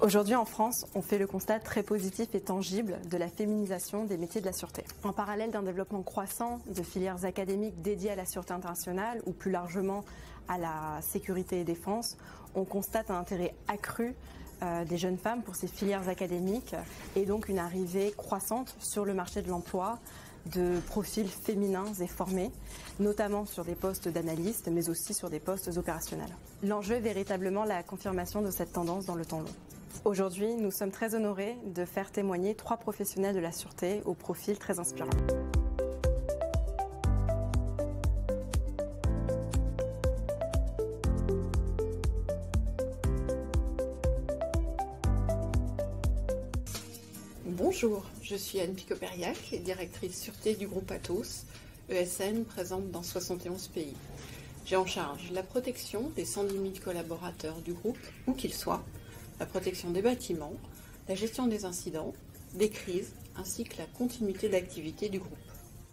Aujourd'hui en France, on fait le constat très positif et tangible de la féminisation des métiers de la sûreté. En parallèle d'un développement croissant de filières académiques dédiées à la sûreté internationale ou plus largement à la sécurité et défense, on constate un intérêt accru des jeunes femmes pour ces filières académiques et donc une arrivée croissante sur le marché de l'emploi de profils féminins et formés, notamment sur des postes d'analystes, mais aussi sur des postes opérationnels. L'enjeu est véritablement la confirmation de cette tendance dans le temps long. Aujourd'hui, nous sommes très honorés de faire témoigner 3 professionnels de la sûreté au profil très inspirant. Bonjour, je suis Anne Picot-Périac, directrice sûreté du groupe Atos, ESN présente dans 71 pays. J'ai en charge la protection des 110 000 collaborateurs du groupe, où qu'ils soient, la protection des bâtiments, la gestion des incidents, des crises, ainsi que la continuité d'activité du groupe.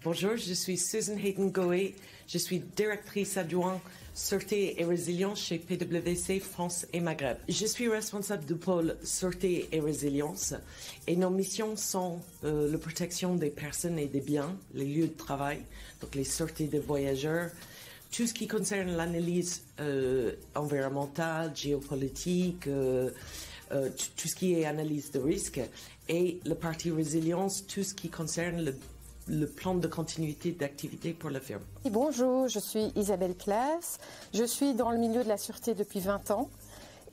Bonjour, je suis Susan Hayden-Goé, je suis directrice adjointe Sûreté et Résilience chez PwC France et Maghreb. Je suis responsable du pôle Sûreté et Résilience et nos missions sont la protection des personnes et des biens, les lieux de travail, donc les sûretés des voyageurs, tout ce qui concerne l'analyse environnementale, géopolitique, tout ce qui est analyse de risque et la partie résilience, tout ce qui concerne le plan de continuité d'activité pour la firme. Bonjour, je suis Isabelle Claes, je suis dans le milieu de la sûreté depuis 20 ans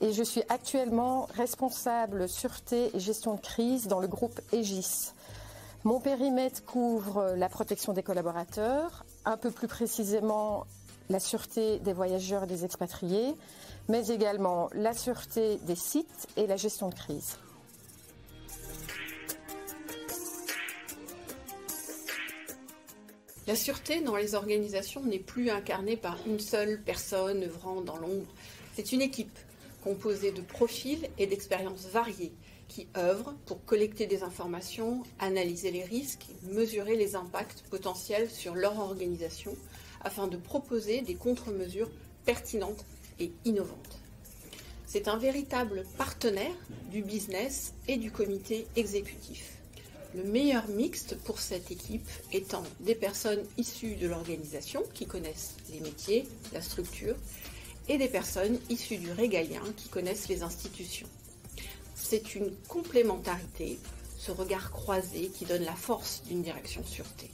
et je suis actuellement responsable sûreté et gestion de crise dans le groupe Aegis. Mon périmètre couvre la protection des collaborateurs, un peu plus précisément la sûreté des voyageurs et des expatriés, mais également la sûreté des sites et la gestion de crise. La sûreté dans les organisations n'est plus incarnée par une seule personne œuvrant dans l'ombre. C'est une équipe composée de profils et d'expériences variées qui œuvrent pour collecter des informations, analyser les risques, mesurer les impacts potentiels sur leur organisation afin de proposer des contre-mesures pertinentes et innovantes. C'est un véritable partenaire du business et du comité exécutif. Le meilleur mixte pour cette équipe étant des personnes issues de l'organisation qui connaissent les métiers, la structure, et des personnes issues du régalien qui connaissent les institutions. C'est une complémentarité, ce regard croisé qui donne la force d'une direction sûreté.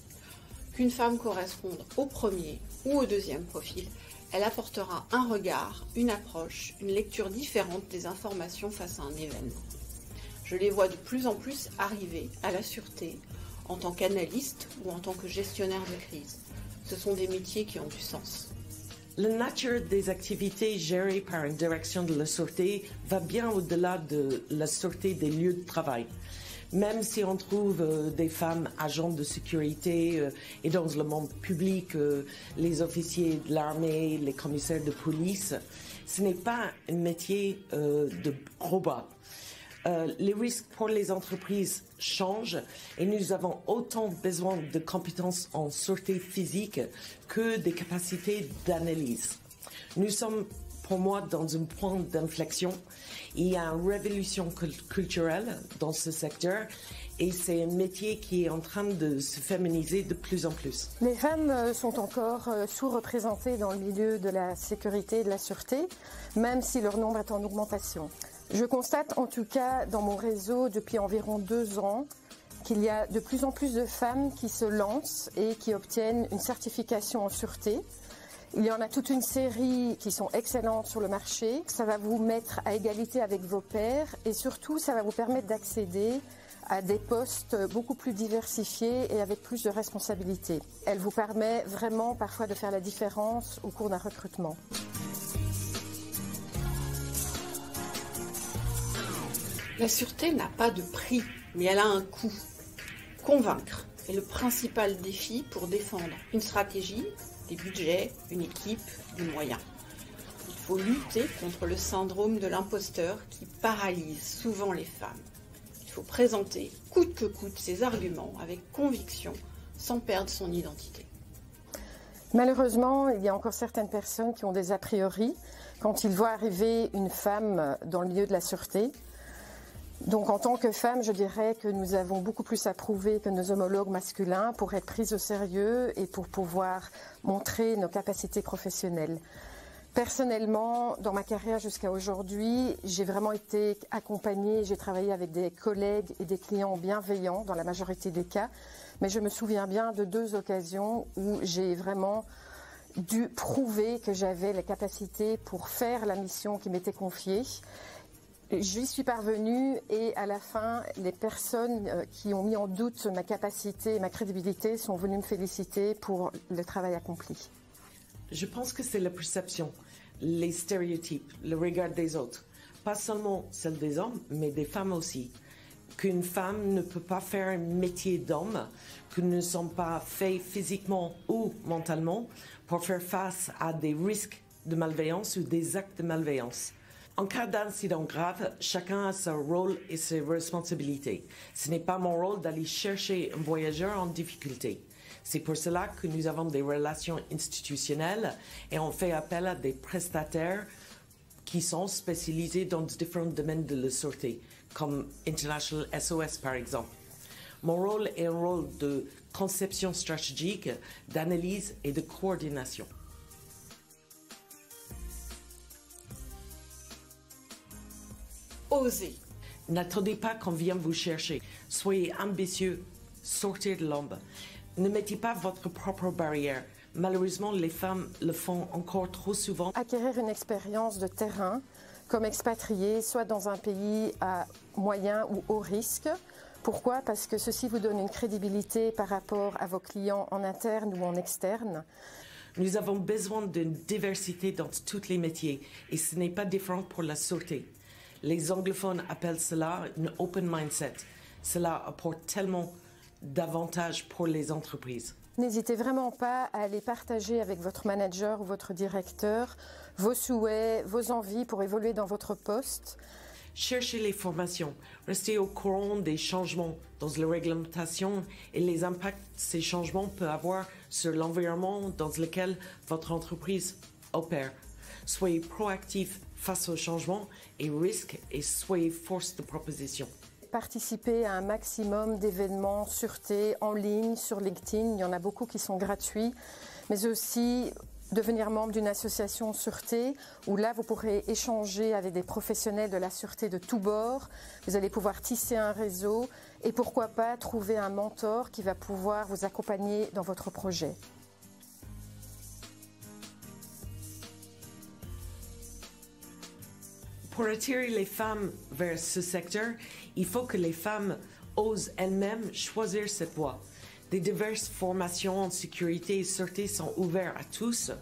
Qu'une femme corresponde au premier ou au deuxième profil, elle apportera un regard, une approche, une lecture différente des informations face à un événement. Je les vois de plus en plus arriver à la sûreté en tant qu'analyste ou en tant que gestionnaire de crise. Ce sont des métiers qui ont du sens. La nature des activités gérées par une direction de la sûreté va bien au-delà de la sûreté des lieux de travail. Même si on trouve des femmes agents de sécurité et dans le monde public, les officiers de l'armée, les commissaires de police, ce n'est pas un métier de robot. Les risques pour les entreprises changent et nous avons autant besoin de compétences en sûreté physique que des capacités d'analyse. Nous sommes, pour moi, dans un point d'inflexion. Il y a une révolution culturelle dans ce secteur et c'est un métier qui est en train de se féminiser de plus en plus. Les femmes sont encore sous-représentées dans le milieu de la sécurité et de la sûreté, même si leur nombre est en augmentation. Je constate en tout cas dans mon réseau depuis environ 2 ans qu'il y a de plus en plus de femmes qui se lancent et qui obtiennent une certification en sûreté. Il y en a toute une série qui sont excellentes sur le marché. Ça va vous mettre à égalité avec vos pairs et surtout ça va vous permettre d'accéder à des postes beaucoup plus diversifiés et avec plus de responsabilités. Elle vous permet vraiment parfois de faire la différence au cours d'un recrutement. La sûreté n'a pas de prix, mais elle a un coût. Convaincre est le principal défi pour défendre une stratégie, des budgets, une équipe, des moyens. Il faut lutter contre le syndrome de l'imposteur qui paralyse souvent les femmes. Il faut présenter coûte que coûte ses arguments avec conviction sans perdre son identité. Malheureusement, il y a encore certaines personnes qui ont des a priori quand ils voient arriver une femme dans le milieu de la sûreté. Donc en tant que femme, je dirais que nous avons beaucoup plus à prouver que nos homologues masculins pour être prises au sérieux et pour pouvoir montrer nos capacités professionnelles. Personnellement, dans ma carrière jusqu'à aujourd'hui, j'ai vraiment été accompagnée, j'ai travaillé avec des collègues et des clients bienveillants dans la majorité des cas, mais je me souviens bien de 2 occasions où j'ai vraiment dû prouver que j'avais les capacités pour faire la mission qui m'était confiée. J'y suis parvenue et à la fin, les personnes qui ont mis en doute ma capacité et ma crédibilité sont venues me féliciter pour le travail accompli. Je pense que c'est la perception, les stéréotypes, le regard des autres. Pas seulement celle des hommes, mais des femmes aussi. Qu'une femme ne peut pas faire un métier d'homme, que nous ne sommes pas faits physiquement ou mentalement pour faire face à des risques de malveillance ou des actes de malveillance. En cas d'incident grave, chacun a son rôle et ses responsabilités. Ce n'est pas mon rôle d'aller chercher un voyageur en difficulté. C'est pour cela que nous avons des relations institutionnelles et on fait appel à des prestataires qui sont spécialisés dans différents domaines de la sûreté, comme International SOS par exemple. Mon rôle est un rôle de conception stratégique, d'analyse et de coordination. Osez. N'attendez pas qu'on vienne vous chercher. Soyez ambitieux, sortez de l'ombre. Ne mettez pas votre propre barrière. Malheureusement, les femmes le font encore trop souvent. Acquérir une expérience de terrain comme expatrié, soit dans un pays à moyen ou haut risque. Pourquoi? Parce que ceci vous donne une crédibilité par rapport à vos clients en interne ou en externe. Nous avons besoin d'une diversité dans tous les métiers et ce n'est pas différent pour la sûreté. Les anglophones appellent cela une open mindset. Cela apporte tellement d'avantages pour les entreprises. N'hésitez vraiment pas à aller partager avec votre manager ou votre directeur vos souhaits, vos envies pour évoluer dans votre poste. Cherchez les formations, restez au courant des changements dans la réglementation et les impacts que ces changements peuvent avoir sur l'environnement dans lequel votre entreprise opère. Soyez proactifs face aux changements et risques et soyez force de proposition. Participer à un maximum d'événements sûreté en ligne, sur LinkedIn, il y en a beaucoup qui sont gratuits, mais aussi devenir membre d'une association sûreté où là vous pourrez échanger avec des professionnels de la sûreté de tous bords, vous allez pouvoir tisser un réseau et pourquoi pas trouver un mentor qui va pouvoir vous accompagner dans votre projet. Pour attirer les femmes vers ce secteur, il faut que les femmes osent elles-mêmes choisir cette voie. Des diverses formations en sécurité et sûreté sont ouvertes à tous,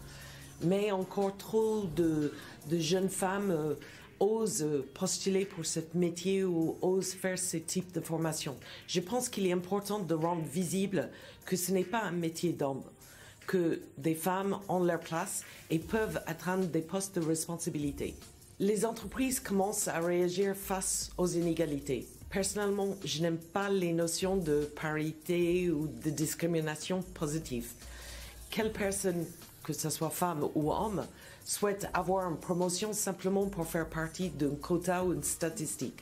mais encore trop de jeunes femmes osent postuler pour ce métier ou osent faire ce type de formation. Je pense qu'il est important de rendre visible que ce n'est pas un métier d'homme, que des femmes ont leur place et peuvent atteindre des postes de responsabilité. Les entreprises commencent à réagir face aux inégalités. Personnellement, je n'aime pas les notions de parité ou de discrimination positive. Quelle personne, que ce soit femme ou homme, souhaite avoir une promotion simplement pour faire partie d'un quota ou une statistique?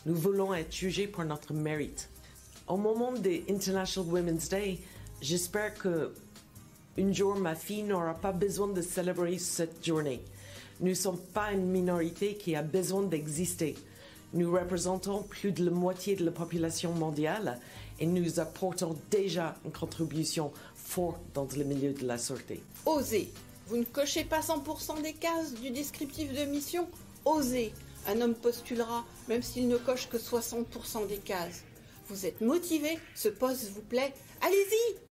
Nous voulons être jugés pour notre mérite. Au moment de International Women's Day, j'espère que un jour ma fille n'aura pas besoin de célébrer cette journée. Nous ne sommes pas une minorité qui a besoin d'exister. Nous représentons plus de la moitié de la population mondiale et nous apportons déjà une contribution forte dans le milieu de la sûreté. Osez. Vous ne cochez pas 100% des cases du descriptif de mission. Osez. Un homme postulera même s'il ne coche que 60% des cases. Vous êtes motivé, ce poste vous plaît. Allez-y!